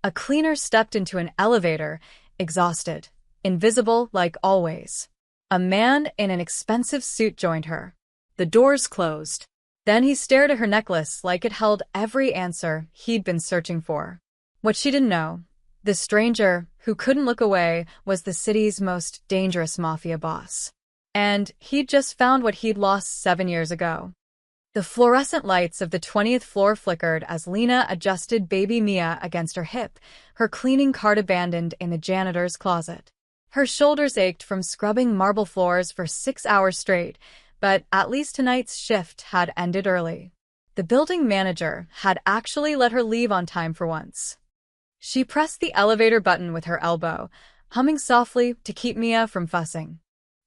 A cleaner stepped into an elevator, exhausted, invisible like always. A man in an expensive suit joined her. The doors closed. Then he stared at her necklace like it held every answer he'd been searching for. What she didn't know, the stranger, who couldn't look away, was the city's most dangerous mafia boss. And he'd just found what he'd lost 7 years ago. The fluorescent lights of the 20th floor flickered as Lena adjusted baby Mia against her hip, her cleaning cart abandoned in the janitor's closet. Her shoulders ached from scrubbing marble floors for 6 hours straight, but at least tonight's shift had ended early. The building manager had actually let her leave on time for once. She pressed the elevator button with her elbow, humming softly to keep Mia from fussing.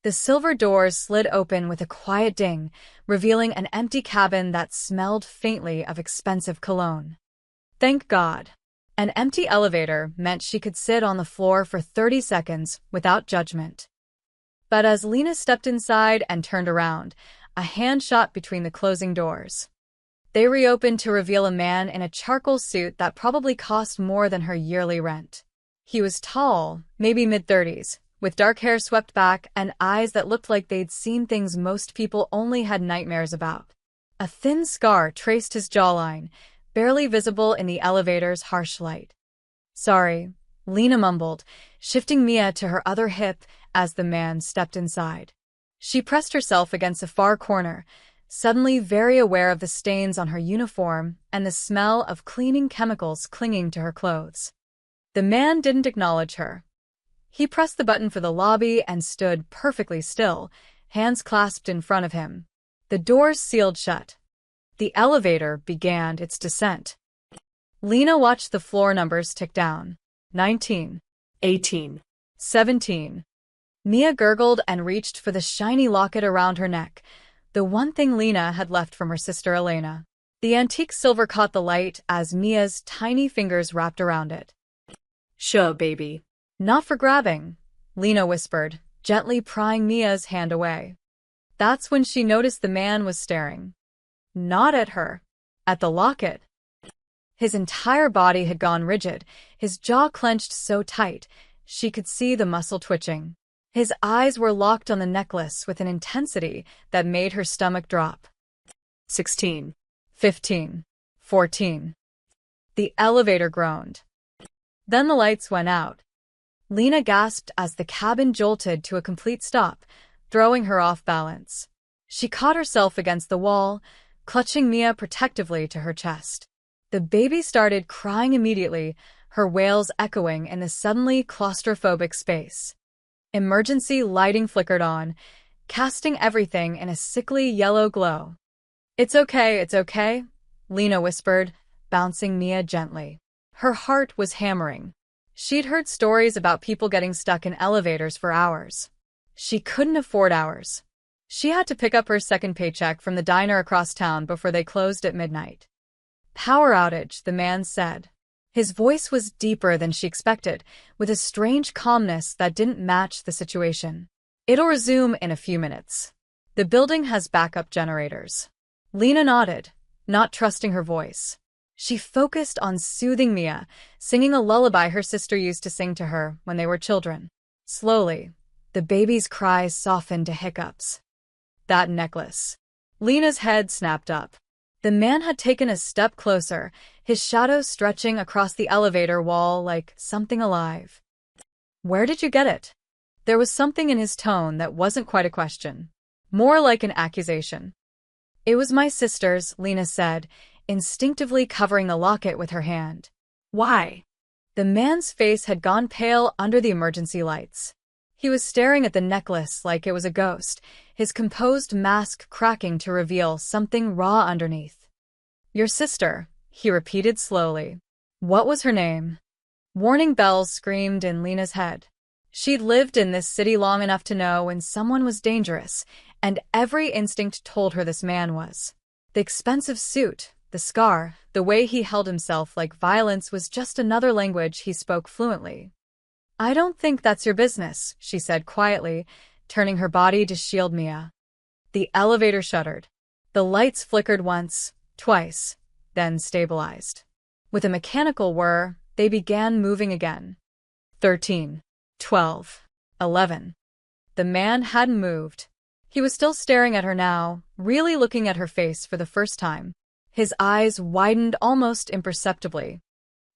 The silver doors slid open with a quiet ding, revealing an empty cabin that smelled faintly of expensive cologne. Thank God. An empty elevator meant she could sit on the floor for 30 seconds without judgment. But as Lena stepped inside and turned around, a hand shot between the closing doors. They reopened to reveal a man in a charcoal suit that probably cost more than her yearly rent. He was tall, maybe mid-30s, with dark hair swept back and eyes that looked like they'd seen things most people only had nightmares about. A thin scar traced his jawline, barely visible in the elevator's harsh light. Sorry, Lena mumbled, shifting Mia to her other hip as the man stepped inside. She pressed herself against a far corner, suddenly very aware of the stains on her uniform and the smell of cleaning chemicals clinging to her clothes. The man didn't acknowledge her. He pressed the button for the lobby and stood perfectly still, hands clasped in front of him. The doors sealed shut. The elevator began its descent. Lena watched the floor numbers tick down. 19. 18. 17. Mia gurgled and reached for the shiny locket around her neck, the one thing Lena had left from her sister Elena. The antique silver caught the light as Mia's tiny fingers wrapped around it. Sure, baby. Not for grabbing, Lena whispered, gently prying Mia's hand away. That's when she noticed the man was staring. Not at her. At the locket. His entire body had gone rigid, his jaw clenched so tight she could see the muscle twitching. His eyes were locked on the necklace with an intensity that made her stomach drop. 16. 15. 14. The elevator groaned. Then the lights went out. Lena gasped as the cabin jolted to a complete stop, throwing her off balance. She caught herself against the wall, clutching Mia protectively to her chest. The baby started crying immediately, her wails echoing in the suddenly claustrophobic space. Emergency lighting flickered on, casting everything in a sickly yellow glow. It's okay, Lena whispered, bouncing Mia gently. Her heart was hammering. She'd heard stories about people getting stuck in elevators for hours. She couldn't afford hours. She had to pick up her second paycheck from the diner across town before they closed at midnight. Power outage, the man said. His voice was deeper than she expected, with a strange calmness that didn't match the situation. It'll resume in a few minutes. The building has backup generators. Lena nodded, not trusting her voice. She focused on soothing Mia, singing a lullaby her sister used to sing to her when they were children. Slowly, the baby's cries softened to hiccups. That necklace. Lena's head snapped up. The man had taken a step closer, his shadow stretching across the elevator wall like something alive. Where did you get it? There was something in his tone that wasn't quite a question, more like an accusation. It was my sister's, Lena said, instinctively covering the locket with her hand. Why? The man's face had gone pale under the emergency lights. He was staring at the necklace like it was a ghost, his composed mask cracking to reveal something raw underneath. Your sister, he repeated slowly. What was her name? Warning bells screamed in Lena's head. She'd lived in this city long enough to know when someone was dangerous, and every instinct told her this man was. The expensive suit, the scar, the way he held himself like violence was just another language he spoke fluently. I don't think that's your business, she said quietly, turning her body to shield Mia. The elevator shuddered. The lights flickered once, twice, then stabilized. With a mechanical whir, They began moving again. 13, 12, 11. The man hadn't moved. He was still staring at her now, really looking at her face for the first time. His eyes widened almost imperceptibly.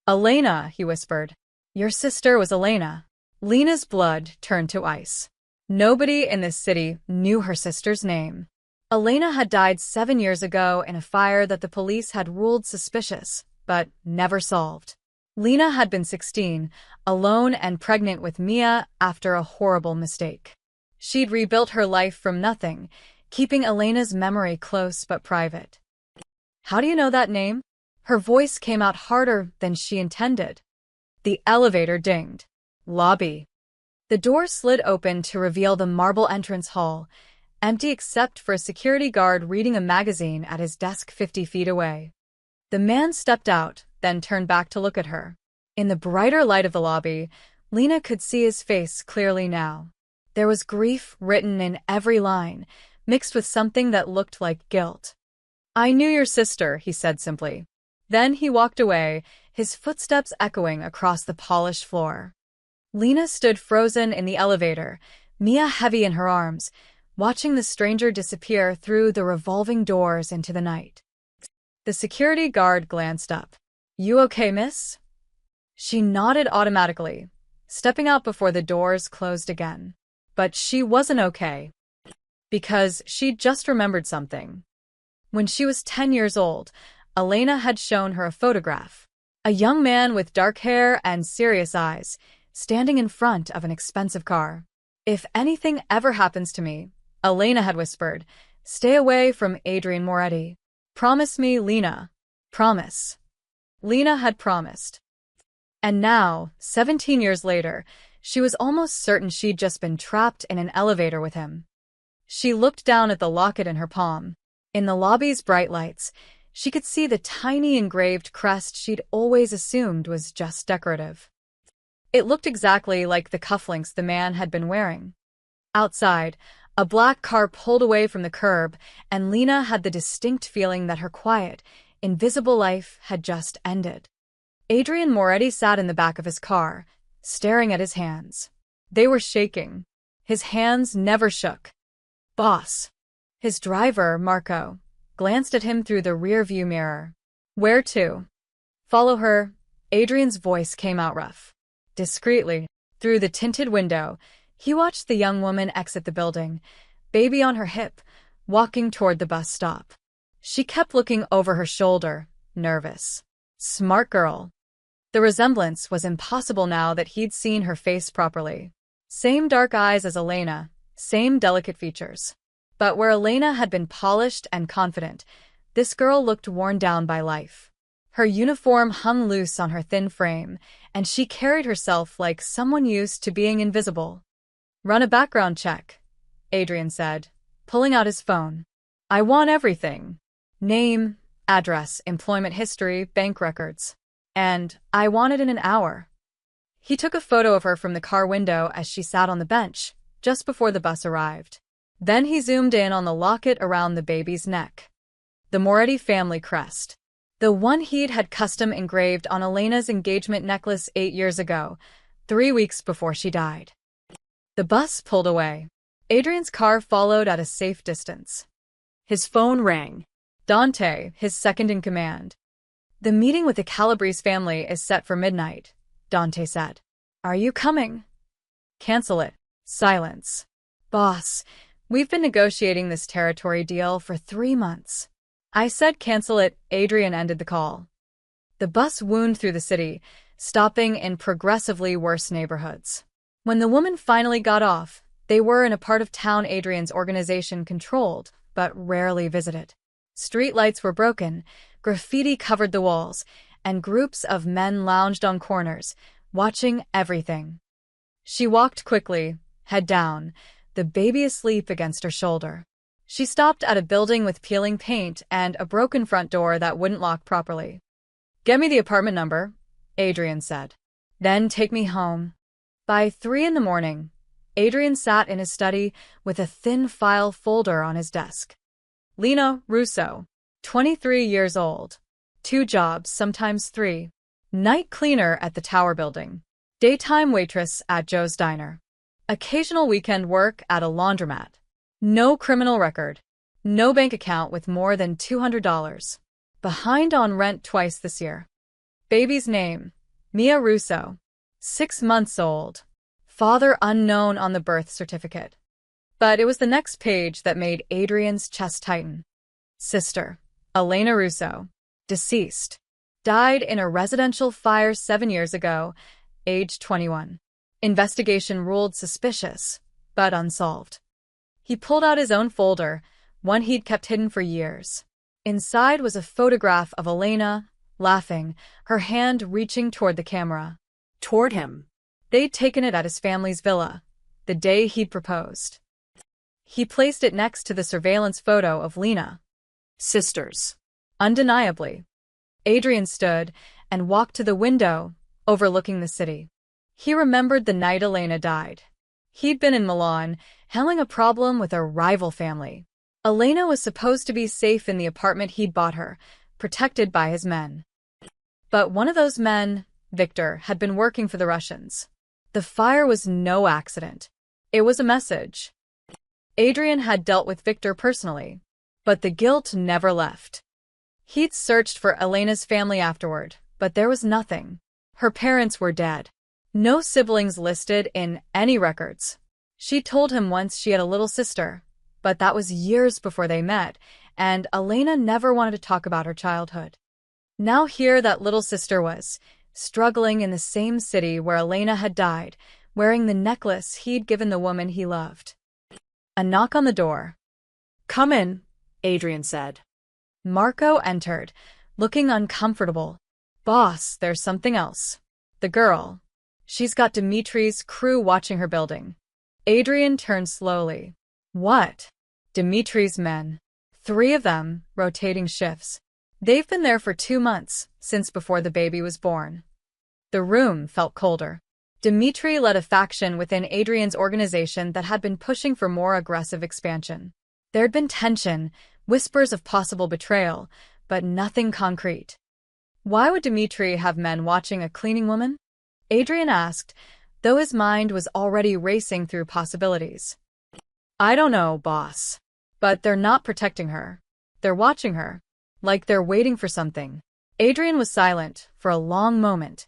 "Elena," he whispered. "Your sister was Elena." Lena's blood turned to ice. Nobody in this city knew her sister's name. Elena had died 7 years ago in a fire that the police had ruled suspicious, but never solved. Lena had been 16, alone and pregnant with Mia after a horrible mistake. She'd rebuilt her life from nothing, keeping Elena's memory close but private. "How do you know that name?" Her voice came out harder than she intended. The elevator dinged. Lobby. The door slid open to reveal the marble entrance hall, empty except for a security guard reading a magazine at his desk 50 feet away. The man stepped out, then turned back to look at her. In the brighter light of the lobby, Lena could see his face clearly now. There was grief written in every line, mixed with something that looked like guilt. "I knew your sister," he said simply. Then he walked away, his footsteps echoing across the polished floor. Lena stood frozen in the elevator, Mia heavy in her arms, watching the stranger disappear through the revolving doors into the night. The security guard glanced up. "You okay, miss?" She nodded automatically, stepping out before the doors closed again. But she wasn't okay. Because she'd just remembered something. When she was 10 years old, Elena had shown her a photograph. A young man with dark hair and serious eyes, standing in front of an expensive car. "If anything ever happens to me," Elena had whispered, "stay away from Adrian Moretti. Promise me, Lena. Promise." Lena had promised. And now, 17 years later, she was almost certain she'd just been trapped in an elevator with him. She looked down at the locket in her palm. In the lobby's bright lights, she could see the tiny engraved crest she'd always assumed was just decorative. It looked exactly like the cufflinks the man had been wearing. Outside, a black car pulled away from the curb, and Lena had the distinct feeling that her quiet, invisible life had just ended. Adrian Moretti sat in the back of his car, staring at his hands. They were shaking. His hands never shook. "Boss." His driver, Marco, glanced at him through the rear-view mirror. "Where to?" "Follow her." Adrian's voice came out rough. Discreetly, through the tinted window, he watched the young woman exit the building, baby on her hip, walking toward the bus stop. She kept looking over her shoulder, nervous. Smart girl. The resemblance was impossible now that he'd seen her face properly. Same dark eyes as Elena, same delicate features. But where Elena had been polished and confident, this girl looked worn down by life. Her uniform hung loose on her thin frame, and she carried herself like someone used to being invisible. "Run a background check," Adrian said, pulling out his phone. "I want everything. Name, address, employment history, bank records. And I want it in an hour." He took a photo of her from the car window as she sat on the bench, just before the bus arrived. Then he zoomed in on the locket around the baby's neck. The Moretti family crest. The one he'd had custom engraved on Elena's engagement necklace 8 years ago, 3 weeks before she died. The bus pulled away. Adrian's car followed at a safe distance. His phone rang. Dante, his second in command. "The meeting with the Calabrese family is set for midnight," Dante said. "Are you coming?" "Cancel it." Silence. "Boss, we've been negotiating this territory deal for 3 months. I said cancel it." Adrian ended the call. The bus wound through the city, stopping in progressively worse neighborhoods. When the woman finally got off, they were in a part of town Adrian's organization controlled, but rarely visited. Street lights were broken, graffiti covered the walls, and groups of men lounged on corners, watching everything. She walked quickly, head down, the baby asleep against her shoulder. She stopped at a building with peeling paint and a broken front door that wouldn't lock properly. "Get me the apartment number," Adrian said. "Then take me home." By 3 in the morning, Adrian sat in his study with a thin file folder on his desk. Lena Russo, 23 years old. 2 jobs, sometimes 3. Night cleaner at the Tower Building. Daytime waitress at Joe's Diner. Occasional weekend work at a laundromat. No criminal record. No bank account with more than $200. Behind on rent twice this year. Baby's name: Mia Russo. 6 months old. Father unknown on the birth certificate. But it was the next page that made Adrian's chest tighten. Sister: Elena Russo. Deceased. Died in a residential fire 7 years ago, age 21. Investigation ruled suspicious, but unsolved. He pulled out his own folder, one he'd kept hidden for years. Inside was a photograph of Elena, laughing, her hand reaching toward the camera. Toward him. They'd taken it at his family's villa, the day he'd proposed. He placed it next to the surveillance photo of Lena. Sisters. Undeniably. Adrian stood and walked to the window, overlooking the city. He remembered the night Elena died. He'd been in Milan, handling a problem with a rival family. Elena was supposed to be safe in the apartment he'd bought her, protected by his men. But one of those men, Victor, had been working for the Russians. The fire was no accident. It was a message. Adrian had dealt with Victor personally, but the guilt never left. He'd searched for Elena's family afterward, but there was nothing. Her parents were dead. No siblings listed in any records. She told him once she had a little sister, but that was years before they met, and Elena never wanted to talk about her childhood. Now here that little sister was, struggling in the same city where Elena had died, wearing the necklace he'd given the woman he loved. A knock on the door. Come in, Adrian said. Marco entered, looking uncomfortable. Boss, there's something else. The girl. She's got Dimitri's crew watching her building. Adrian turned slowly. What? Dimitri's men. 3 of them, rotating shifts. They've been there for 2 months, since before the baby was born. The room felt colder. Dimitri led a faction within Adrian's organization that had been pushing for more aggressive expansion. There'd been tension, whispers of possible betrayal, but nothing concrete. Why would Dimitri have men watching a cleaning woman? Adrian asked, though his mind was already racing through possibilities. I don't know, boss. But they're not protecting her. They're watching her. Like they're waiting for something. Adrian was silent for a long moment.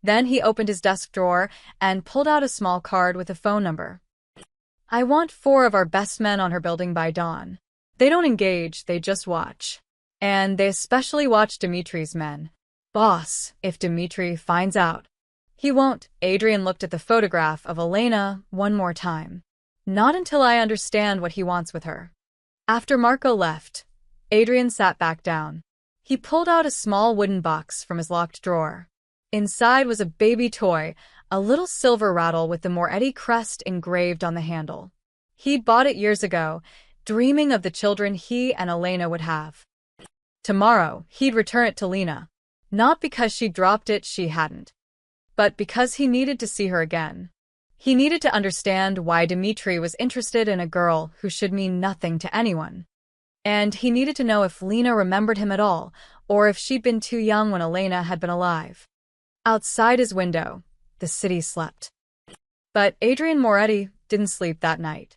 Then he opened his desk drawer and pulled out a small card with a phone number. I want 4 of our best men on her building by dawn. They don't engage, they just watch. And they especially watch Dimitri's men. Boss, if Dimitri finds out. He won't. Adrian looked at the photograph of Elena one more time. Not until I understand what he wants with her. After Marco left, Adrian sat back down. He pulled out a small wooden box from his locked drawer. Inside was a baby toy, a little silver rattle with the Moretti crest engraved on the handle. He'd bought it years ago, dreaming of the children he and Elena would have. Tomorrow, he'd return it to Lena. Not because she dropped it, she hadn't. But because he needed to see her again. He needed to understand why Dimitri was interested in a girl who should mean nothing to anyone. And he needed to know if Lena remembered him at all, or if she'd been too young when Elena had been alive. Outside his window, the city slept. But Adrian Moretti didn't sleep that night.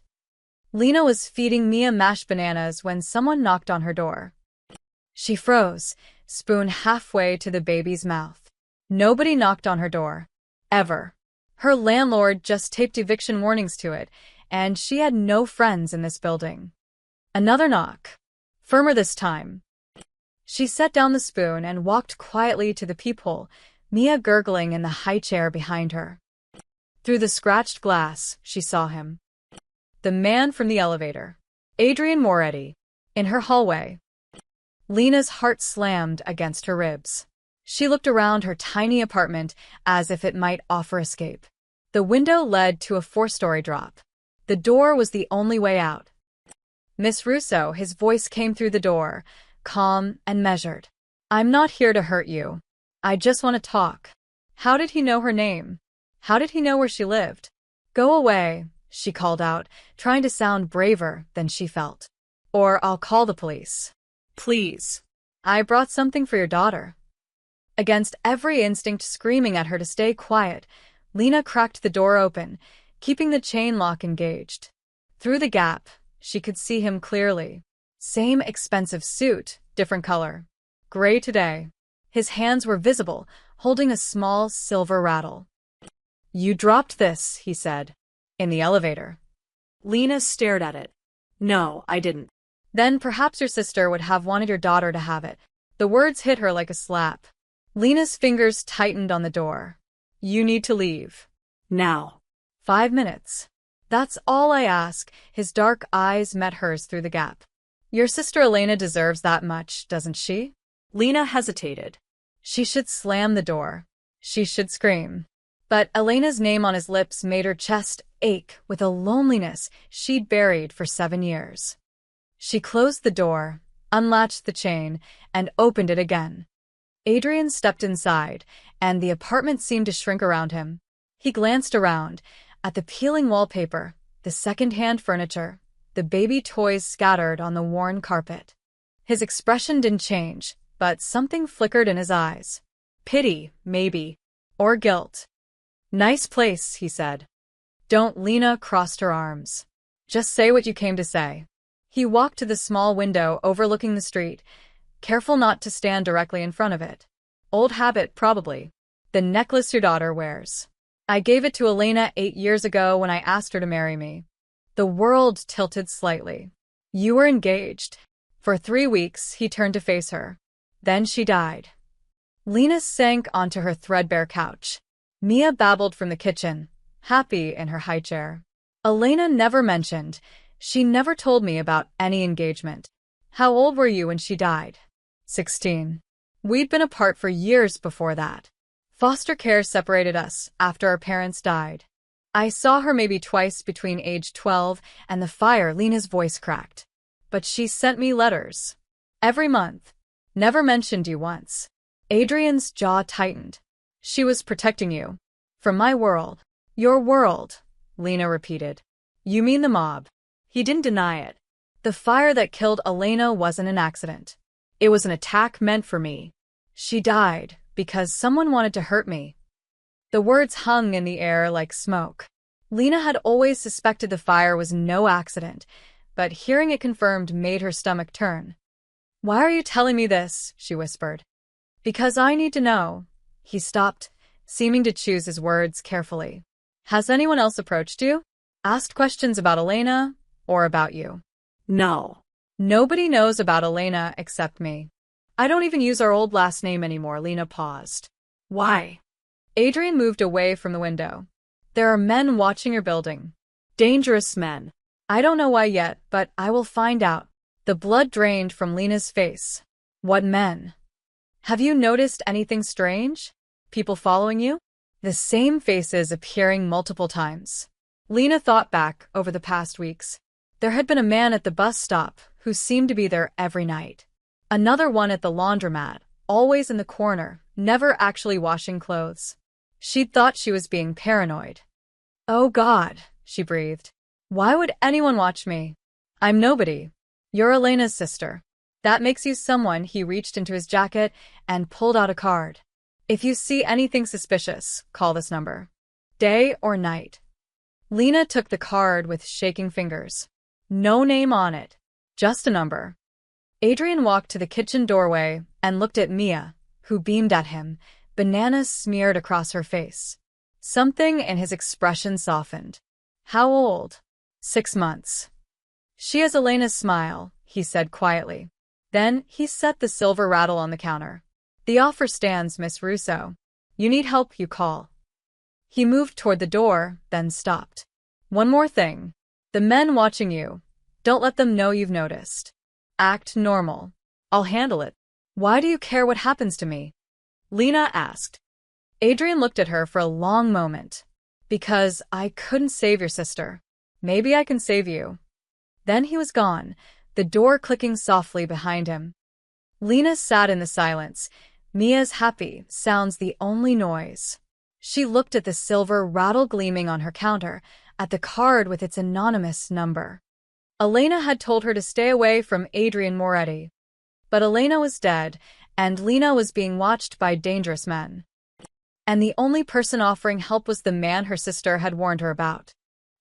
Lena was feeding Mia mashed bananas when someone knocked on her door. She froze, spoon halfway to the baby's mouth. Nobody knocked on her door. Ever. Her landlord just taped eviction warnings to it, and she had no friends in this building. Another knock. Firmer this time. She set down the spoon and walked quietly to the peephole, Mia gurgling in the high chair behind her. Through the scratched glass, she saw him. The man from the elevator. Adrian Moretti. In her hallway. Lena's heart slammed against her ribs. She looked around her tiny apartment as if it might offer escape. The window led to a 4-story drop. The door was the only way out. Miss Russo, his voice came through the door, calm and measured. I'm not here to hurt you. I just want to talk. How did he know her name? How did he know where she lived? Go away, she called out, trying to sound braver than she felt. Or I'll call the police. Please. I brought something for your daughter. Against every instinct screaming at her to stay quiet, Lena cracked the door open, keeping the chain lock engaged. Through the gap, she could see him clearly. Same expensive suit, different color. Gray today. His hands were visible, holding a small silver rattle. "You dropped this," he said. "In the elevator." Lena stared at it. "No, I didn't." "Then perhaps your sister would have wanted your daughter to have it." The words hit her like a slap. Lena's fingers tightened on the door. "You need to leave. Now." 5 minutes. "That's all I ask." His dark eyes met hers through the gap. "Your sister Elena deserves that much, doesn't she?" Lena hesitated. She should slam the door. She should scream. But Elena's name on his lips made her chest ache with a loneliness she'd buried for 7 years. She closed the door, unlatched the chain, and opened it again. Adrian stepped inside, and the apartment seemed to shrink around him. He glanced around, at the peeling wallpaper, the second-hand furniture, the baby toys scattered on the worn carpet. His expression didn't change, but something flickered in his eyes. Pity, maybe, or guilt. "Nice place," he said. "Don't." Lena crossed her arms. "Just say what you came to say." He walked to the small window overlooking the street, careful not to stand directly in front of it. "Old habit, probably. The necklace your daughter wears. I gave it to Elena 8 years ago when I asked her to marry me." The world tilted slightly. "You were engaged." For 3 weeks, he turned to face her. Then she died. Lena sank onto her threadbare couch. Mia babbled from the kitchen, happy in her high chair. "Elena never mentioned. She never told me about any engagement." "How old were you when she died?" 16. "We'd been apart for years before that. Foster care separated us after our parents died. I saw her maybe twice between age 12 and the fire." Lena's voice cracked. "But she sent me letters. Every month. Never mentioned you once." Adrian's jaw tightened. "She was protecting you. From my world." "Your world," Lena repeated. "You mean the mob." He didn't deny it. "The fire that killed Elena wasn't an accident. It was an attack meant for me. She died because someone wanted to hurt me." The words hung in the air like smoke. Lena had always suspected the fire was no accident, but hearing it confirmed made her stomach turn. "Why are you telling me this?" she whispered. "Because I need to know." He stopped, seeming to choose his words carefully. "Has anyone else approached you? Asked questions about Elena, or about you?" "No." "Nobody knows about Elena except me. I don't even use our old last name anymore." Lena paused. "Why?" Adrian moved away from the window. "There are men watching your building. Dangerous men. I don't know why yet, but I will find out." The blood drained from Lena's face. "What men? Have you noticed anything strange? People following you?" The same faces appearing multiple times. Lena thought back over the past weeks. There had been a man at the bus stop who seemed to be there every night. Another one at the laundromat, always in the corner, never actually washing clothes. She'd thought she was being paranoid. "Oh God," she breathed. "Why would anyone watch me? I'm nobody. You're Elena's sister. That makes you someone." He reached into his jacket and pulled out a card. "If you see anything suspicious, call this number. Day or night." Lena took the card with shaking fingers. No name on it, just a number. Adrian walked to the kitchen doorway and looked at Mia, who beamed at him, bananas smeared across her face. Something in his expression softened. "How old?" 6 months. "She has Elena's smile," he said quietly. Then he set the silver rattle on the counter. "The offer stands, Miss Russo. You need help, you call." He moved toward the door, then stopped. "One more thing. The men watching you, don't let them know you've noticed. Act normal. I'll handle it." "Why do you care what happens to me?" Lena asked. Adrian looked at her for a long moment. "Because I couldn't save your sister. Maybe I can save you." Then he was gone, the door clicking softly behind him. Lena sat in the silence, Mia's happy sounds the only noise. She looked at the silver rattle gleaming on her counter, at the card with its anonymous number. Elena had told her to stay away from Adrian Moretti. But Elena was dead, and Lena was being watched by dangerous men. And the only person offering help was the man her sister had warned her about.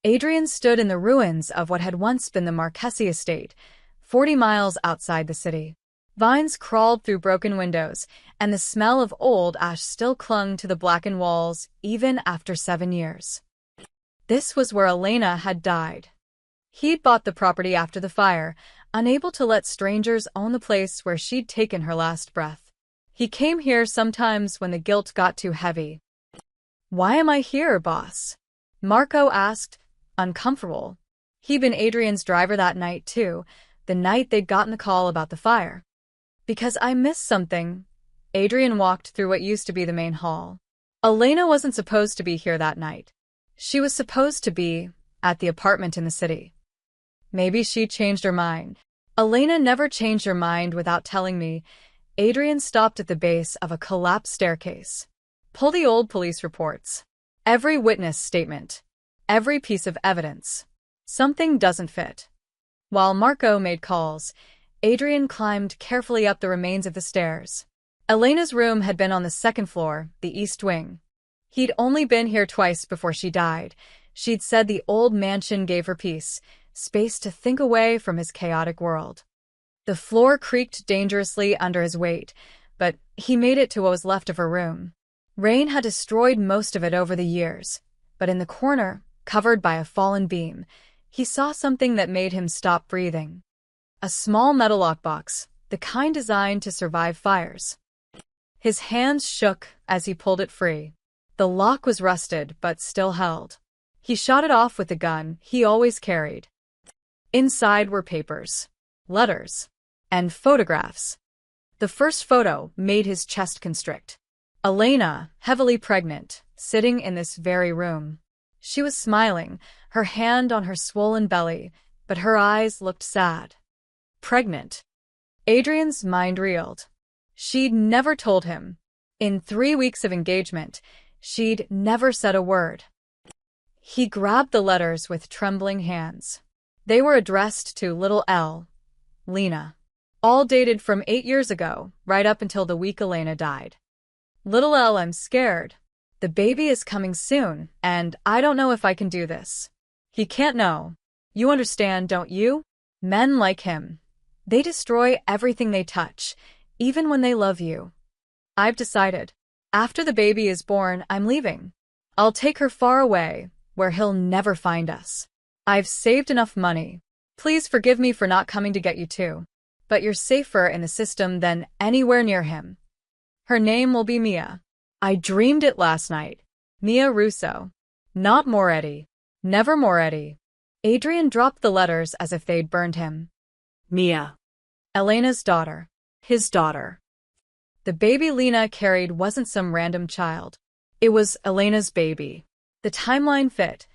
Adrian stood in the ruins of what had once been the Marchesi estate, 40 miles outside the city. Vines crawled through broken windows, and the smell of old ash still clung to the blackened walls even after 7 years. This was where Elena had died. He'd bought the property after the fire, unable to let strangers own the place where she'd taken her last breath. He came here sometimes when the guilt got too heavy. "Why am I here, boss?" Marco asked, uncomfortable. He'd been Adrian's driver that night, too, the night they'd gotten the call about the fire. "Because I missed something." Adrian walked through what used to be the main hall. Elena wasn't supposed to be here that night. She was supposed to be at the apartment in the city. Maybe she changed her mind. Elena never changed her mind without telling me. Adrian stopped at the base of a collapsed staircase. Pull the old police reports. Every witness statement. Every piece of evidence. Something doesn't fit. While Marco made calls, Adrian climbed carefully up the remains of the stairs. Elena's room had been on the second floor, the east wing. He'd only been here twice before she died. She'd said the old mansion gave her peace, space to think away from his chaotic world. The floor creaked dangerously under his weight, but he made it to what was left of her room. Rain had destroyed most of it over the years, but in the corner, covered by a fallen beam, he saw something that made him stop breathing. A small metal lockbox, the kind designed to survive fires. His hands shook as he pulled it free. The lock was rusted but still held. He shot it off with the gun he always carried. Inside were papers, letters, and photographs. The first photo made his chest constrict. Elena, heavily pregnant, sitting in this very room. She was smiling, her hand on her swollen belly, but her eyes looked sad. Pregnant. Adrian's mind reeled. She'd never told him. In 3 weeks of engagement, she'd never said a word. He grabbed the letters with trembling hands. They were addressed to little L, Lena. All dated from 8 years ago, right up until the week Elena died. "Little L, I'm scared. The baby is coming soon, and I don't know if I can do this." He can't know. You understand, don't you? Men like him. They destroy everything they touch, even when they love you. I've decided. After the baby is born, I'm leaving. I'll take her far away, where he'll never find us. I've saved enough money. Please forgive me for not coming to get you too. But you're safer in the system than anywhere near him. Her name will be Mia. I dreamed it last night. Mia Russo. Not Moretti. Never Moretti. Adrian dropped the letters as if they'd burned him. Mia. Elena's daughter. His daughter. The baby Lena carried wasn't some random child. It was Elena's baby. The timeline fit.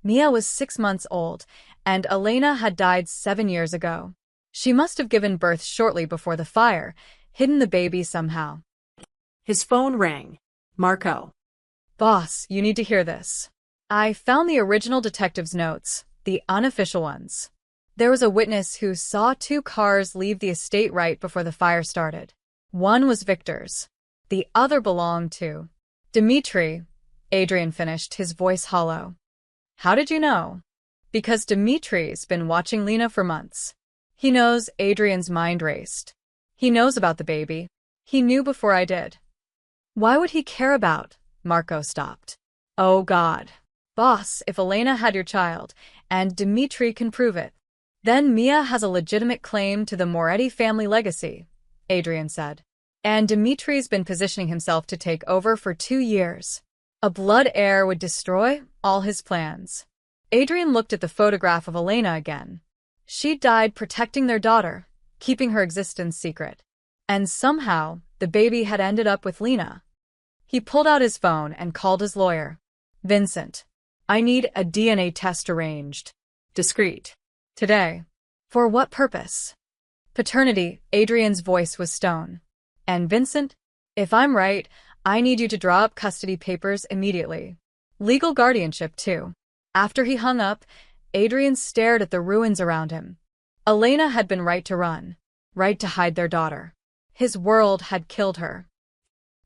Mia was 6 months old, and Elena had died 7 years ago. She must have given birth shortly before the fire, hidden the baby somehow. His phone rang. Marco. "Boss, you need to hear this. I found the original detective's notes, the unofficial ones. There was a witness who saw 2 cars leave the estate right before the fire started. One was Victor's. The other belonged to Dmitri." Adrian finished, his voice hollow. "How did you know?" "Because Dmitri's been watching Lena for months. He knows." Adrian's mind raced. "He knows about the baby. He knew before I did." "Why would he care about?" Marco stopped. "Oh God. Boss, if Elena had your child, and Dmitri can prove it, then Mia has a legitimate claim to the Moretti family legacy," Adrian said. "And Dmitri's been positioning himself to take over for 2 years. A blood heir would destroy all his plans." Adrian looked at the photograph of Elena again. She died protecting their daughter, keeping her existence secret. And somehow, the baby had ended up with Lena. He pulled out his phone and called his lawyer. "Vincent, I need a DNA test arranged. Discreet. Today." "For what purpose?" "Paternity." Adrian's voice was stone. "And Vincent, if I'm right, I need you to draw up custody papers immediately. Legal guardianship, too." After he hung up, Adrian stared at the ruins around him. Elena had been right to run, right to hide their daughter. His world had killed her.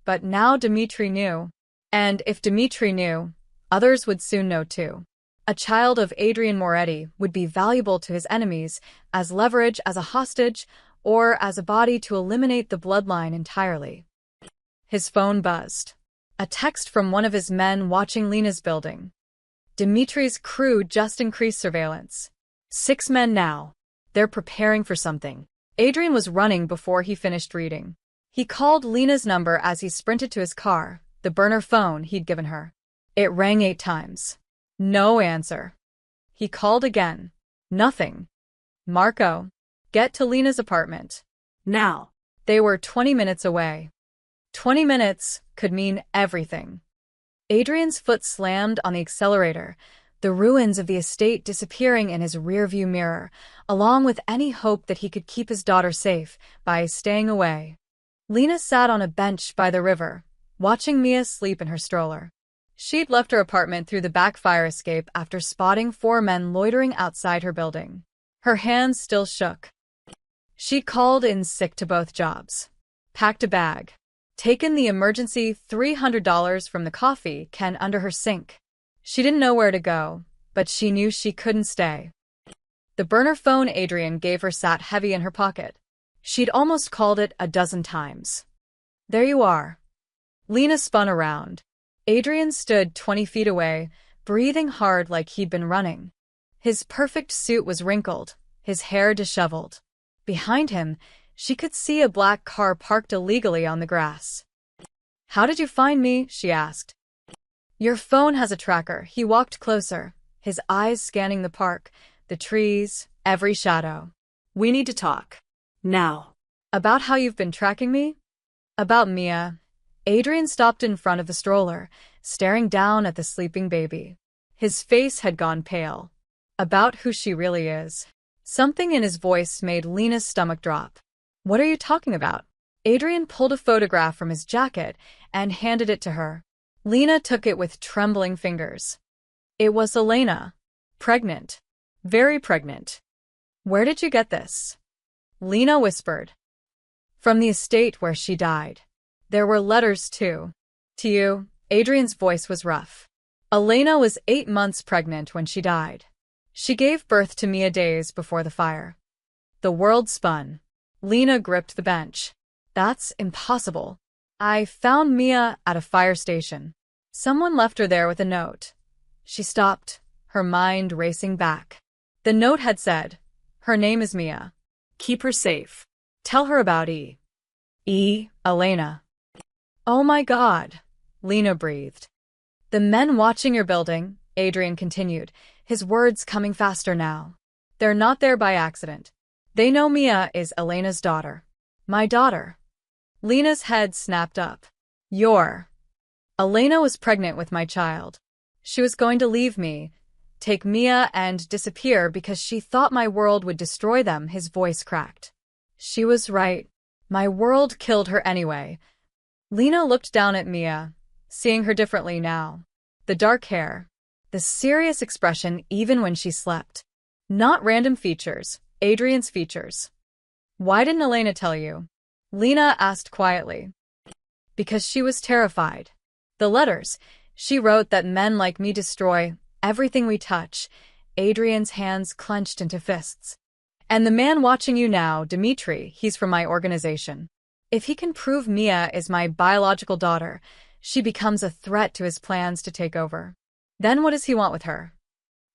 But now Dmitri knew. And if Dmitri knew, others would soon know too. A child of Adrian Moretti would be valuable to his enemies as leverage as a hostage or as a body to eliminate the bloodline entirely. His phone buzzed. A text from one of his men watching Lena's building. Dimitri's crew just increased surveillance. 6 men now. They're preparing for something. Adrian was running before he finished reading. He called Lena's number as he sprinted to his car, the burner phone he'd given her. It rang 8 times. No answer. He called again. Nothing. Marco, get to Lena's apartment. Now. They were 20 minutes away. 20 minutes could mean everything. Adrian's foot slammed on the accelerator, the ruins of the estate disappearing in his rearview mirror, along with any hope that he could keep his daughter safe by staying away. Lena sat on a bench by the river, watching Mia sleep in her stroller. She'd left her apartment through the back fire escape after spotting 4 men loitering outside her building. Her hands still shook. She'd called in sick to both jobs, packed a bag, taken the emergency $300 from the coffee can under her sink. She didn't know where to go, but she knew she couldn't stay. The burner phone Adrian gave her sat heavy in her pocket. She'd almost called it a dozen times. There you are. Lena spun around. Adrian stood 20 feet away, breathing hard like he'd been running. His perfect suit was wrinkled, his hair disheveled. Behind him, she could see a black car parked illegally on the grass. How did you find me? She asked. Your phone has a tracker. He walked closer, his eyes scanning the park, the trees, every shadow. We need to talk. Now. About how you've been tracking me? About Mia. Adrian stopped in front of the stroller, staring down at the sleeping baby. His face had gone pale. About who she really is. Something in his voice made Lena's stomach drop. What are you talking about? Adrian pulled a photograph from his jacket and handed it to her. Lena took it with trembling fingers. It was Elena. Pregnant. Very pregnant. Where did you get this? Lena whispered. From the estate where she died. There were letters too. To you. Adrian's voice was rough. Elena was 8 months pregnant when she died. She gave birth to Mia days before the fire. The world spun. Lena gripped the bench. That's impossible. I found Mia at a fire station. Someone left her there with a note. She stopped, her mind racing back. The note had said, her name is Mia. Keep her safe. Tell her about Elena. Oh my God, Lena breathed. The men watching your building, Adrian continued, his words coming faster now. They're not there by accident. They know Mia is Elena's daughter. My daughter. Lena's head snapped up. Elena was pregnant with my child. She was going to leave me, take Mia and disappear because she thought my world would destroy them, his voice cracked. She was right. My world killed her anyway. Lena looked down at Mia, seeing her differently now. The dark hair, the serious expression even when she slept. Not random features, Adrian's features. Why didn't Elena tell you? Lena asked quietly. Because she was terrified. The letters, she wrote that men like me destroy everything we touch. Adrian's hands clenched into fists. And the man watching you now, Dmitri, he's from my organization. If he can prove Mia is my biological daughter, she becomes a threat to his plans to take over. Then what does he want with her?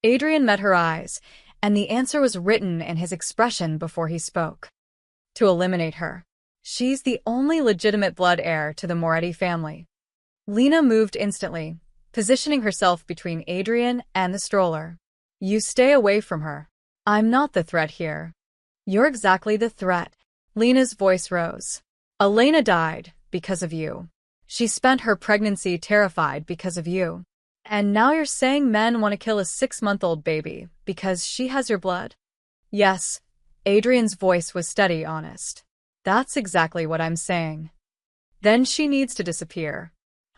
Adrian met her eyes, and the answer was written in his expression before he spoke. To eliminate her. She's the only legitimate blood heir to the Moretti family. Lena moved instantly, positioning herself between Adrian and the stroller. You stay away from her. I'm not the threat here. You're exactly the threat. Lena's voice rose. Elena died because of you. She spent her pregnancy terrified because of you. And now you're saying men want to kill a 6-month-old baby because she has your blood? Yes. Adrian's voice was steady, honest. That's exactly what I'm saying. Then she needs to disappear.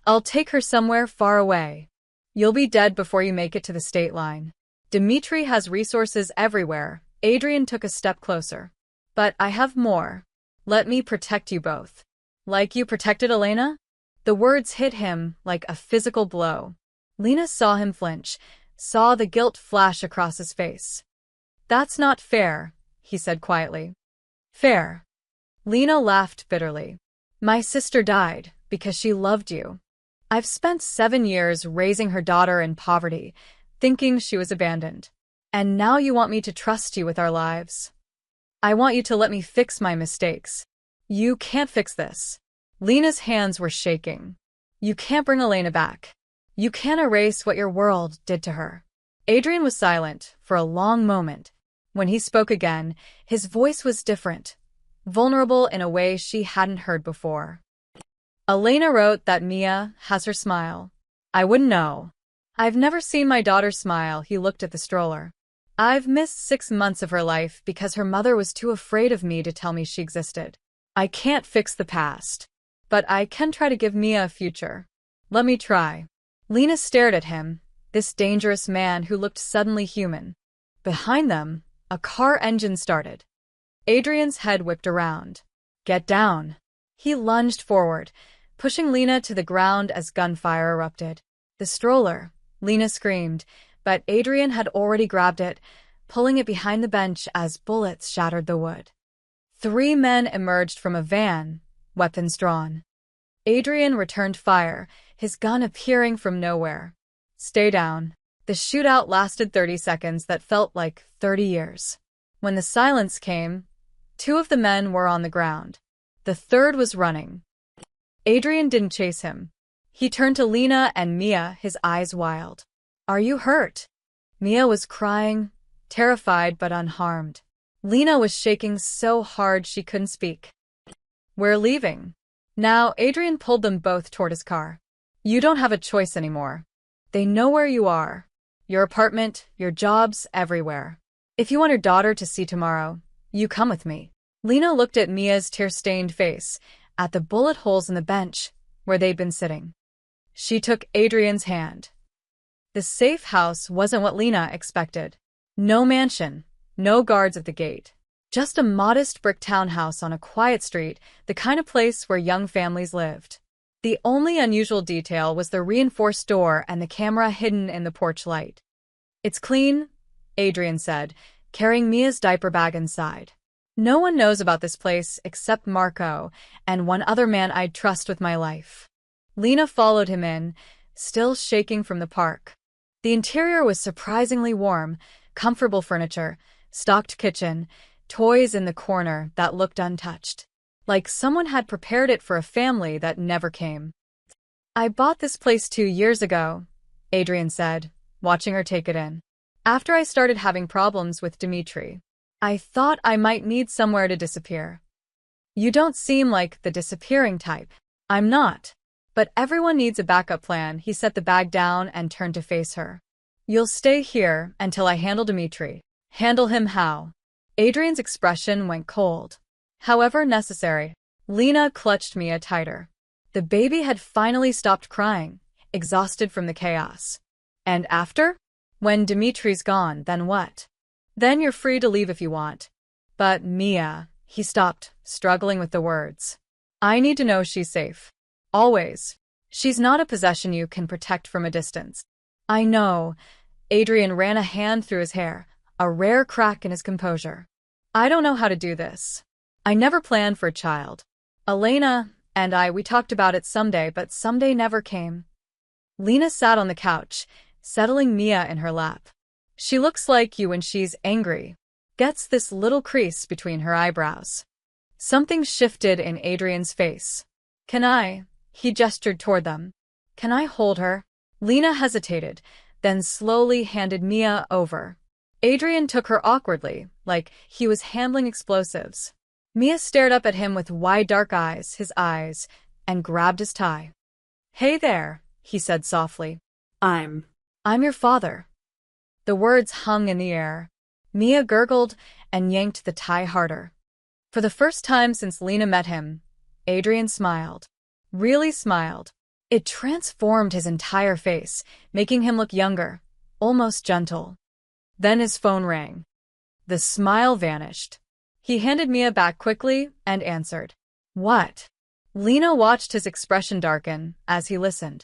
I'll take her somewhere far away. You'll be dead before you make it to the state line. Dmitri has resources everywhere. Adrian took a step closer. But I have more. Let me protect you both. Like you protected Elena? The words hit him like a physical blow. Lena saw him flinch, saw the guilt flash across his face. That's not fair, he said quietly. Fair. Lena laughed bitterly. My sister died because she loved you. I've spent 7 years raising her daughter in poverty, thinking she was abandoned. And now you want me to trust you with our lives? I want you to let me fix my mistakes. You can't fix this. Lena's hands were shaking. You can't bring Elena back. You can't erase what your world did to her. Adrian was silent for a long moment. When he spoke again, his voice was different, vulnerable in a way she hadn't heard before. Elena wrote that Mia has her smile. I wouldn't know. I've never seen my daughter smile. He looked at the stroller. I've missed 6 months of her life because her mother was too afraid of me to tell me she existed. I can't fix the past, but I can try to give Mia a future. Let me try. Lena stared at him, this dangerous man who looked suddenly human. Behind them, a car engine started. Adrian's head whipped around. Get down. He lunged forward, pushing Lena to the ground as gunfire erupted. The stroller, Lena screamed, but Adrian had already grabbed it, pulling it behind the bench as bullets shattered the wood. 3 men emerged from a van, weapons drawn. Adrian returned fire, his gun appearing from nowhere. Stay down. The shootout lasted 30 seconds that felt like 30 years. When the silence came, 2 of the men were on the ground. The third was running. Adrian didn't chase him. He turned to Lena and Mia, his eyes wild. Are you hurt? Mia was crying, terrified but unharmed. Lena was shaking so hard she couldn't speak. We're leaving. Now, Adrian pulled them both toward his car. You don't have a choice anymore. They know where you are. Your apartment, your jobs, everywhere. If you want your daughter to see tomorrow, you come with me. Lena looked at Mia's tear-stained face, at the bullet holes in the bench where they'd been sitting. She took Adrian's hand. The safe house wasn't what Lena expected. No mansion, no guards at the gate. Just a modest brick townhouse on a quiet street, the kind of place where young families lived. The only unusual detail was the reinforced door and the camera hidden in the porch light. It's clean, Adrian said, carrying Mia's diaper bag inside. No one knows about this place except Marco and one other man I'd trust with my life. Lena followed him in, still shaking from the park. The interior was surprisingly warm, comfortable furniture, stocked kitchen, toys in the corner that looked untouched. Like someone had prepared it for a family that never came. I bought this place 2 years ago, Adrian said, watching her take it in. After I started having problems with Dimitri. I thought I might need somewhere to disappear. You don't seem like the disappearing type. I'm not. But everyone needs a backup plan. He set the bag down and turned to face her. You'll stay here until I handle Dimitri. Handle him how? Adrian's expression went cold. However necessary. Lena clutched Mia tighter. The baby had finally stopped crying, exhausted from the chaos. And after? When Dimitri's gone, then what? Then you're free to leave if you want. But Mia, he stopped, struggling with the words. I need to know she's safe. Always. She's not a possession you can protect from a distance. I know. Adrian ran a hand through his hair, a rare crack in his composure. I don't know how to do this. I never planned for a child. Elena and we talked about it someday, but someday never came. Lena sat on the couch, settling Mia in her lap. She looks like you when she's angry. Gets this little crease between her eyebrows. Something shifted in Adrian's face. Can I? He gestured toward them. Can I hold her? Lena hesitated, then slowly handed Mia over. Adrian took her awkwardly, like he was handling explosives. Mia stared up at him with wide dark eyes, his eyes, and grabbed his tie. Hey there, he said softly. I'm your father. The words hung in the air. Mia gurgled and yanked the tie harder. For the first time since Lena met him, Adrian smiled. Really smiled. It transformed his entire face, making him look younger, almost gentle. Then his phone rang. The smile vanished. He handed Mia back quickly and answered. What? Lena watched his expression darken as he listened.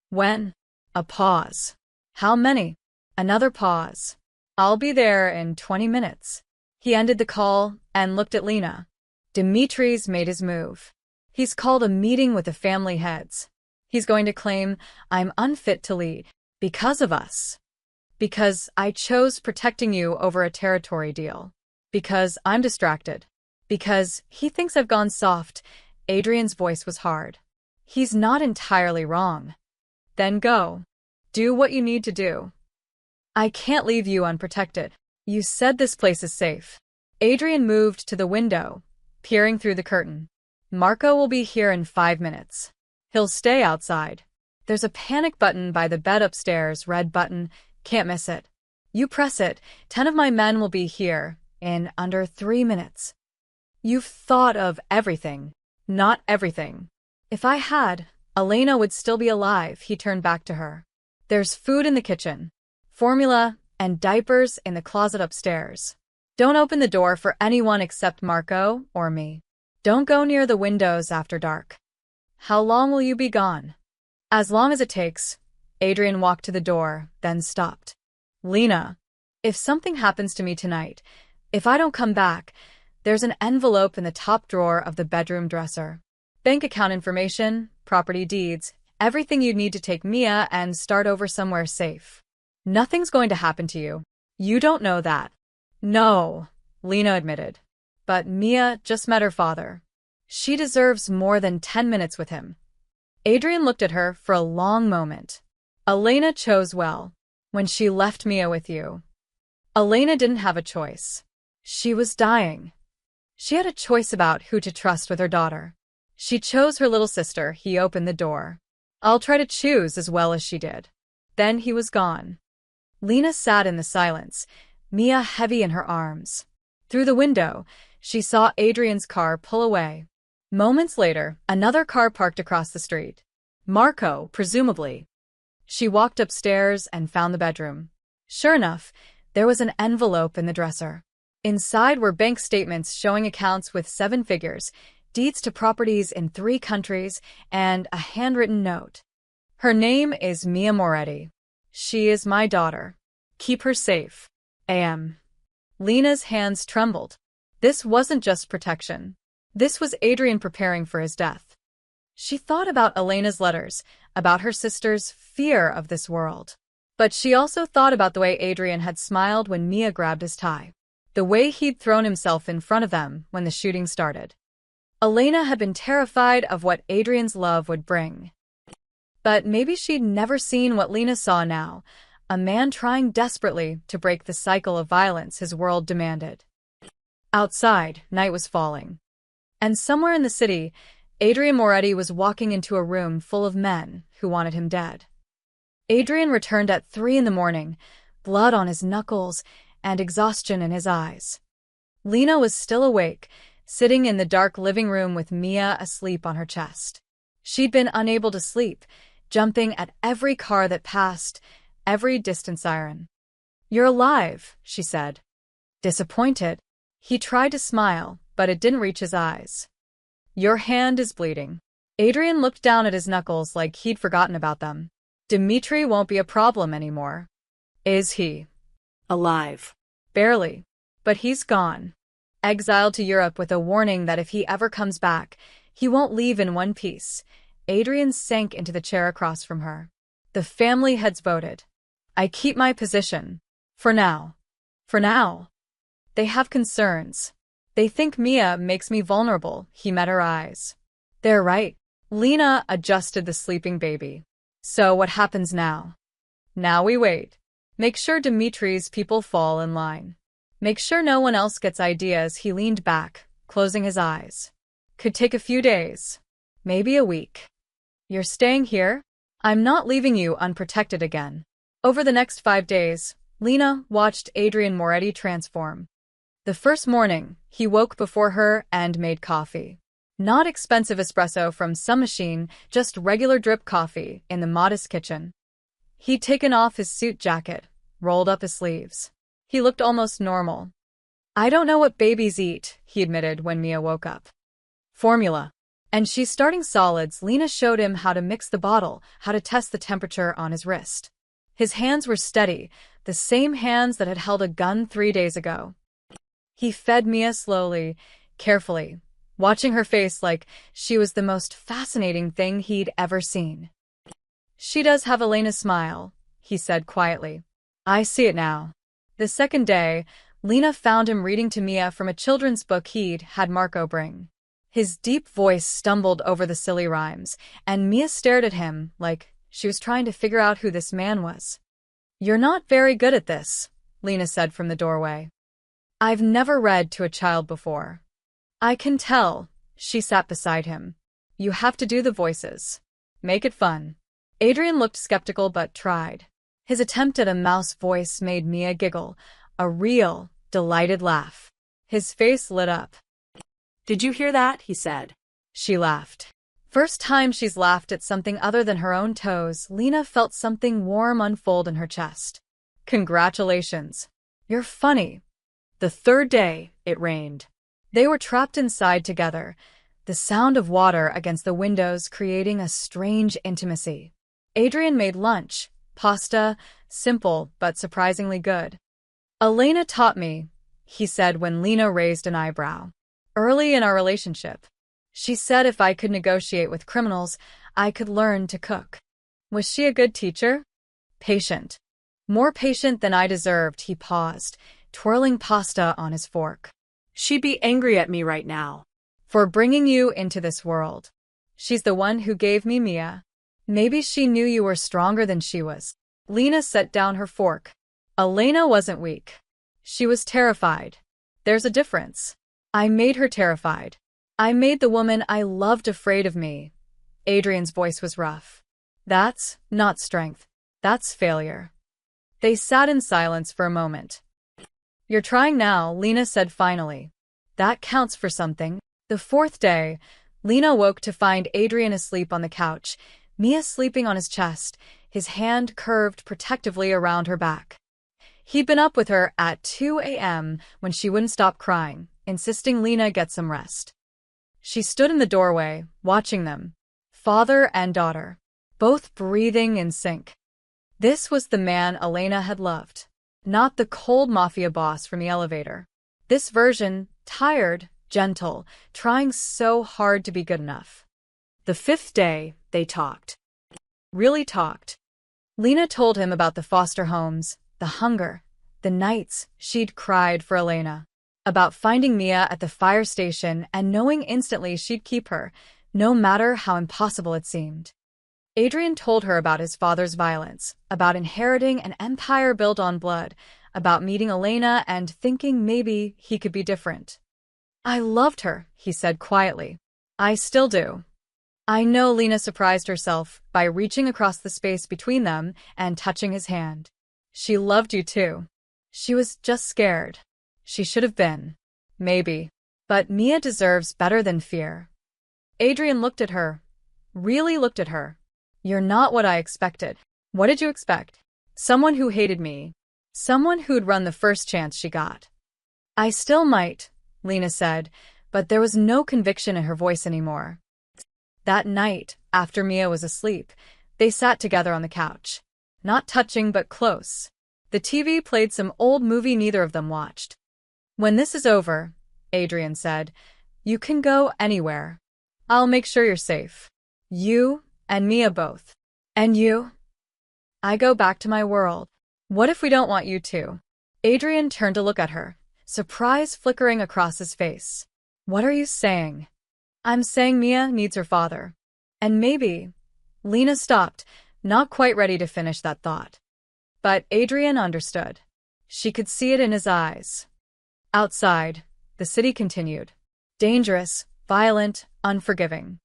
When? A pause. How many? Another pause. I'll be there in 20 minutes. He ended the call and looked at Lena. Dimitri's made his move. He's called a meeting with the family heads. He's going to claim I'm unfit to lead because of us. Because I chose protecting you over a territory deal. Because I'm distracted. Because he thinks I've gone soft. Adrian's voice was hard. He's not entirely wrong. Then go. Do what you need to do. I can't leave you unprotected. You said this place is safe. Adrian moved to the window, peering through the curtain. Marco will be here in 5 minutes. He'll stay outside. There's a panic button by the bed upstairs, red button. Can't miss it. You press it, 10 of my men will be here in under 3 minutes. You've thought of everything. Not everything. If I had, Elena would still be alive, he turned back to her. There's food in the kitchen, formula, and diapers in the closet upstairs. Don't open the door for anyone except Marco or me. Don't go near the windows after dark. How long will you be gone? As long as it takes. Adrian walked to the door, then stopped. Lena, if something happens to me tonight, if I don't come back, there's an envelope in the top drawer of the bedroom dresser. Bank account information, property deeds, everything you'd need to take Mia and start over somewhere safe. Nothing's going to happen to you. You don't know that. No, Lena admitted. But Mia just met her father. She deserves more than 10 minutes with him. Adrian looked at her for a long moment. Elena chose well. When she left Mia with you. Elena didn't have a choice. She was dying. She had a choice about who to trust with her daughter. She chose her little sister. He opened the door. I'll try to choose as well as she did. Then he was gone. Lena sat in the silence, Mia heavy in her arms. Through the window, she saw Adrian's car pull away. Moments later, another car parked across the street. Marco, presumably. She walked upstairs and found the bedroom. Sure enough, there was an envelope in the dresser. Inside were bank statements showing accounts with 7 figures, deeds to properties in 3 countries, and a handwritten note. Her name is Mia Moretti. She is my daughter. Keep her safe. A.M. Lena's hands trembled. This wasn't just protection. This was Adrian preparing for his death. She thought about Elena's letters, about her sister's fear of this world. But she also thought about the way Adrian had smiled when Mia grabbed his tie. The way he'd thrown himself in front of them when the shooting started. Elena had been terrified of what Adrian's love would bring. But maybe she'd never seen what Lena saw now, a man trying desperately to break the cycle of violence his world demanded. Outside, night was falling. And somewhere in the city, Adrian Moretti was walking into a room full of men who wanted him dead. Adrian returned at 3 in the morning, blood on his knuckles and exhaustion in his eyes. Lena was still awake, sitting in the dark living room with Mia asleep on her chest. She'd been unable to sleep, jumping at every car that passed, every distant siren. You're alive, she said. Disappointed. He tried to smile, but it didn't reach his eyes. Your hand is bleeding. Adrian looked down at his knuckles like he'd forgotten about them. Dimitri won't be a problem anymore. Is he? Alive. Barely. But he's gone. Exiled to Europe with a warning that if he ever comes back, he won't leave in one piece. Adrian sank into the chair across from her. The family heads voted. I keep my position. For now. For now. They have concerns. They think Mia makes me vulnerable. He met her eyes. They're right. Lena adjusted the sleeping baby. So what happens now? Now we wait. Make sure Dimitri's people fall in line. Make sure no one else gets ideas. He leaned back, closing his eyes. Could take a few days. Maybe a week. You're staying here? I'm not leaving you unprotected again. Over the next 5 days, Lena watched Adrian Moretti transform. The first morning, he woke before her and made coffee. Not expensive espresso from some machine, just regular drip coffee in the modest kitchen. He'd taken off his suit jacket, rolled up his sleeves. He looked almost normal. I don't know what babies eat, he admitted when Mia woke up. Formula. And she's starting solids. Lena showed him how to mix the bottle, how to test the temperature on his wrist. His hands were steady, the same hands that had held a gun 3 days ago. He fed Mia slowly, carefully, watching her face like she was the most fascinating thing he'd ever seen. She does have Elena's smile, he said quietly. I see it now. The second day, Lena found him reading to Mia from a children's book he'd had Marco bring. His deep voice stumbled over the silly rhymes, and Mia stared at him like she was trying to figure out who this man was. You're not very good at this, Lena said from the doorway. I've never read to a child before. I can tell, she sat beside him. You have to do the voices. Make it fun. Adrian looked skeptical but tried. His attempt at a mouse voice made Mia giggle, a real, delighted laugh. His face lit up. Did you hear that? He said. She laughed. First time she's laughed at something other than her own toes, Lena felt something warm unfold in her chest. Congratulations. You're funny. The third day, it rained. They were trapped inside together, the sound of water against the windows creating a strange intimacy. Adrian made lunch, pasta, simple but surprisingly good. Elena taught me, he said when Lena raised an eyebrow. Early in our relationship. She said if I could negotiate with criminals, I could learn to cook. Was she a good teacher? Patient. More patient than I deserved, he paused, twirling pasta on his fork. She'd be angry at me right now. For bringing you into this world. She's the one who gave me Mia. Maybe she knew you were stronger than she was. Lena set down her fork. Elena wasn't weak. She was terrified. There's a difference. I made her terrified. I made the woman I loved afraid of me. Adrian's voice was rough. That's not strength. That's failure. They sat in silence for a moment. You're trying now, Lena said finally. That counts for something. The fourth day, Lena woke to find Adrian asleep on the couch, Mia sleeping on his chest, his hand curved protectively around her back. He'd been up with her at 2 a.m. when she wouldn't stop crying, insisting Lena get some rest. She stood in the doorway, watching them, father and daughter, both breathing in sync. This was the man Elena had loved, not the cold Mafia boss from the elevator. This version, tired, gentle, trying so hard to be good enough. The fifth day, they talked. Really talked. Lena told him about the foster homes, the hunger, the nights she'd cried for Elena, about finding Mia at the fire station and knowing instantly she'd keep her, no matter how impossible it seemed. Adrian told her about his father's violence, about inheriting an empire built on blood, about meeting Elena and thinking maybe he could be different. I loved her, he said quietly. I still do. I know. Lena surprised herself by reaching across the space between them and touching his hand. She loved you too. She was just scared. She should have been. Maybe. But Mia deserves better than fear. Adrian looked at her. Really looked at her. You're not what I expected. What did you expect? Someone who hated me. Someone who'd run the first chance she got. I still might, Lena said, but there was no conviction in her voice anymore. That night, after Mia was asleep, they sat together on the couch. Not touching but close. The TV played some old movie neither of them watched. When this is over, Adrian said, you can go anywhere. I'll make sure you're safe. You and Mia both. And you? I go back to my world. What if we don't want you to? Adrian turned to look at her, surprise flickering across his face. What are you saying? I'm saying Mia needs her father. And maybe. Lena stopped, not quite ready to finish that thought. But Adrian understood. She could see it in his eyes. Outside, the city continued. Dangerous, violent, unforgiving.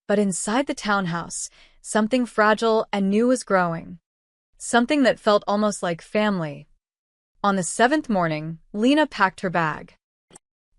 But inside the townhouse, something fragile and new was growing. Something that felt almost like family. On the 7th morning, Lena packed her bag.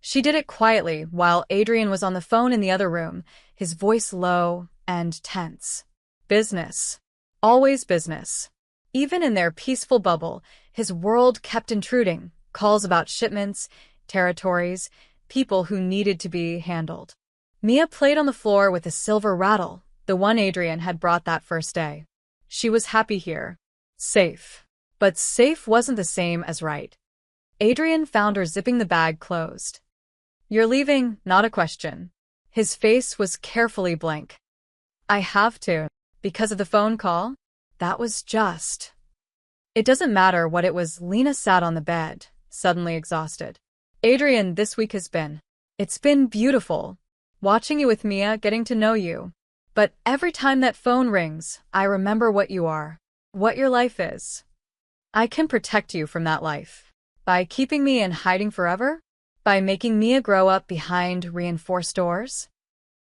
She did it quietly while Adrian was on the phone in the other room, his voice low and tense. Business. Always business. Even in their peaceful bubble, his world kept intruding, calls about shipments, territories, people who needed to be handled. Mia played on the floor with a silver rattle, the one Adrian had brought that first day. She was happy here. Safe. But safe wasn't the same as right. Adrian found her zipping the bag closed. "You're leaving, not a question." His face was carefully blank. "I have to. Because of the phone call?" That was just. It doesn't matter what it was. Lena sat on the bed, suddenly exhausted. "Adrian, this week has been. It's been beautiful. Watching you with Mia, getting to know you. But every time that phone rings, I remember what you are. What your life is. I can protect you from that life. By keeping me in hiding forever? By making Mia grow up behind reinforced doors?"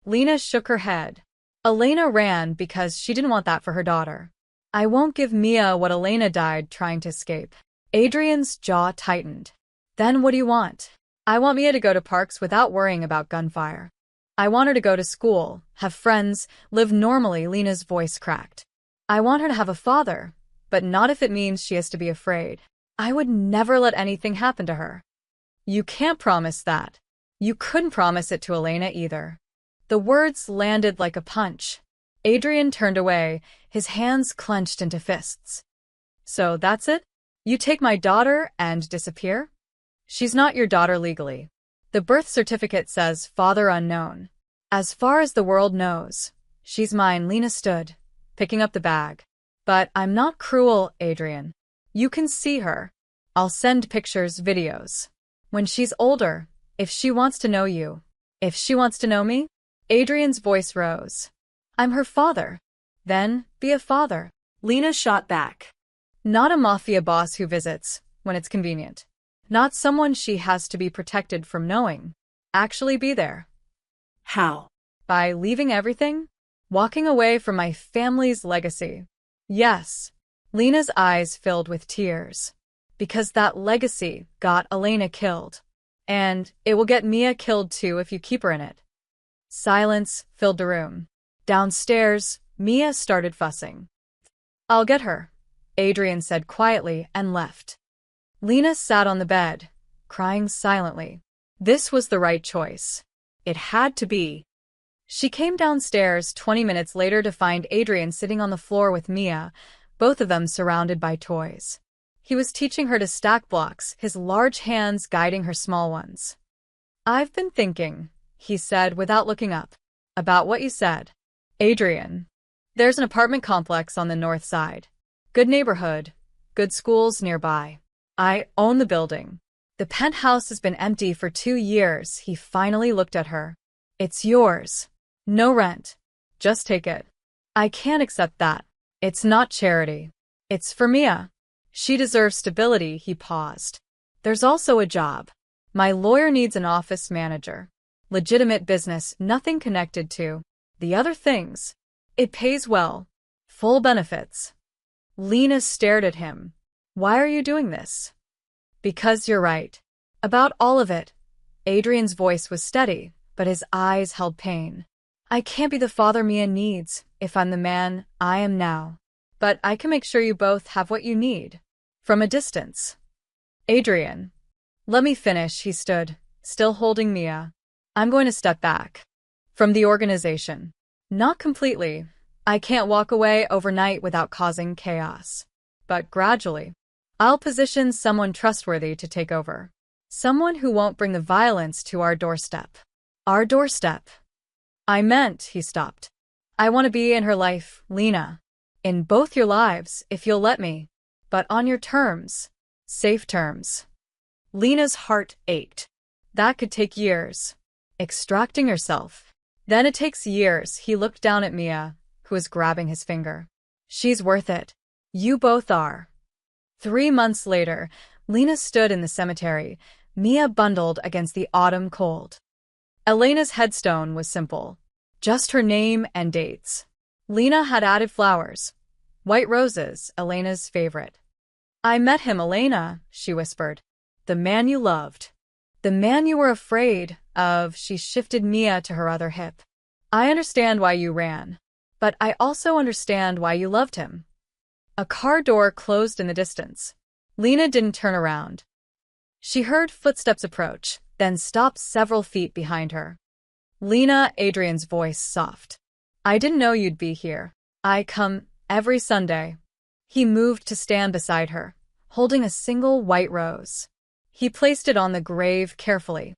Lena shook her head. Elena ran because she didn't want that for her daughter. "I won't give Mia what Elena died trying to escape." Adrian's jaw tightened. "Then what do you want?" "I want Mia to go to parks without worrying about gunfire. I want her to go to school, have friends, live normally." Lena's voice cracked. "I want her to have a father, but not if it means she has to be afraid. I would never let anything happen to her." "You can't promise that." You couldn't promise it to Elena either. The words landed like a punch. Adrian turned away, his hands clenched into fists. "So that's it? You take my daughter and disappear?" "She's not your daughter legally. The birth certificate says father unknown. As far as the world knows, she's mine." Lena stood, picking up the bag. "But I'm not cruel, Adrian. You can see her. I'll send pictures, videos. When she's older, if she wants to know you, if she wants to know me." Adrian's voice rose. "I'm her father. Then, be a father." Lena shot back. "Not a mafia boss who visits when it's convenient. Not someone she has to be protected from knowing. Actually be there." "How?" "By leaving everything? Walking away from my family's legacy." "Yes." Lena's eyes filled with tears. "Because that legacy got Elena killed. And it will get Mia killed too if you keep her in it." Silence filled the room. Downstairs, Mia started fussing. "I'll get her," Adrian said quietly and left. Lena sat on the bed, crying silently. This was the right choice. It had to be. She came downstairs 20 minutes later to find Adrian sitting on the floor with Mia, both of them surrounded by toys. He was teaching her to stack blocks, his large hands guiding her small ones. "I've been thinking," he said without looking up, "about what you said. Adrian, there's an apartment complex on the north side. Good neighborhood, good schools nearby. I own the building. The penthouse has been empty for 2 years." He finally looked at her. "It's yours. No rent. Just take it." "I can't accept that. It's not charity. It's for Mia. She deserves stability." He paused. "There's also a job. My lawyer needs an office manager. Legitimate business, nothing connected to the other things. It pays well. Full benefits." Lena stared at him. "Why are you doing this?" "Because you're right. About all of it." Adrian's voice was steady, but his eyes held pain. "I can't be the father Mia needs if I'm the man I am now. But I can make sure you both have what you need. From a distance." "Adrian, let me finish." He stood, still holding Mia. "I'm going to step back. From the organization. Not completely. I can't walk away overnight without causing chaos. But gradually, I'll position someone trustworthy to take over. Someone who won't bring the violence to our doorstep." "Our doorstep?" "I meant," he stopped. "I want to be in her life, Lena. In both your lives, if you'll let me. But on your terms. Safe terms." Lena's heart ached. That could take years. Extracting herself. Then it takes years. He looked down at Mia, who was grabbing his finger. "She's worth it. You both are." 3 months later, Lena stood in the cemetery, Mia bundled against the autumn cold. Elena's headstone was simple. Just her name and dates. Lena had added flowers. White roses, Elena's favorite. "I met him, Elena," she whispered. "The man you loved. The man you were afraid of." She shifted Mia to her other hip. "I understand why you ran. But I also understand why you loved him." A car door closed in the distance. Lena didn't turn around. She heard footsteps approach, then stop several feet behind her. Lena, Adrian's voice soft. I didn't know you'd be here. I come every Sunday. He moved to stand beside her, holding a single white rose. He placed it on the grave carefully.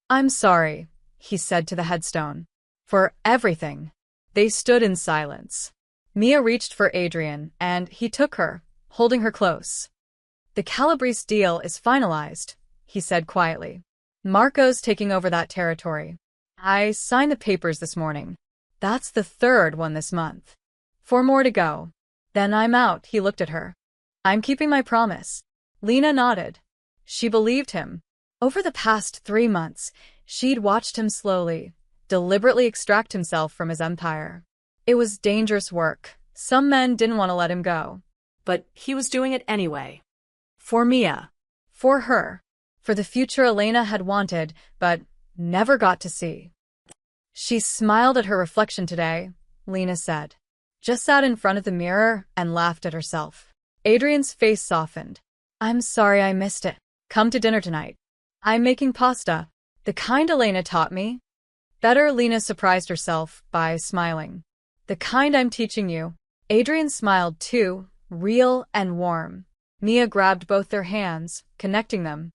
I'm sorry, he said to the headstone. For everything. They stood in silence. Mia reached for Adrian, and he took her, holding her close. The Calabrese deal is finalized, he said quietly. Marco's taking over that territory. I signed the papers this morning. That's the third one this month. 4 more to go. Then I'm out, he looked at her. I'm keeping my promise. Lena nodded. She believed him. Over the past 3 months, she'd watched him slowly, deliberately extract himself from his empire. It was dangerous work. Some men didn't want to let him go. But he was doing it anyway. For Mia. For her. For the future Elena had wanted, but never got to see. She smiled at her reflection today, Lena said. Just sat in front of the mirror and laughed at herself. Adrian's face softened. I'm sorry I missed it. Come to dinner tonight. I'm making pasta. The kind Elena taught me. Better, Lena surprised herself by smiling. The kind I'm teaching you. Adrian smiled too, real and warm. Mia grabbed both their hands, connecting them.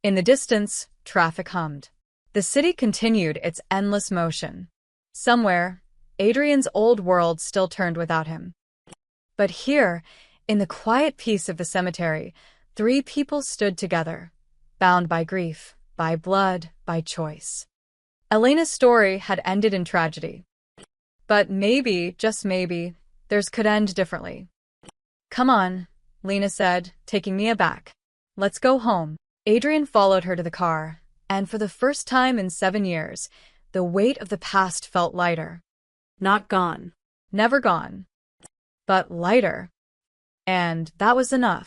In the distance, traffic hummed. The city continued its endless motion. Somewhere, Adrian's old world still turned without him. But here, in the quiet peace of the cemetery, 3 people stood together, bound by grief, by blood, by choice. Elena's story had ended in tragedy. But maybe, just maybe, theirs could end differently. Come on, Lena said, taking Mia back. Let's go home. Adrian followed her to the car, and for the first time in 7 years, the weight of the past felt lighter. Not gone. Never gone. But lighter. And that was enough.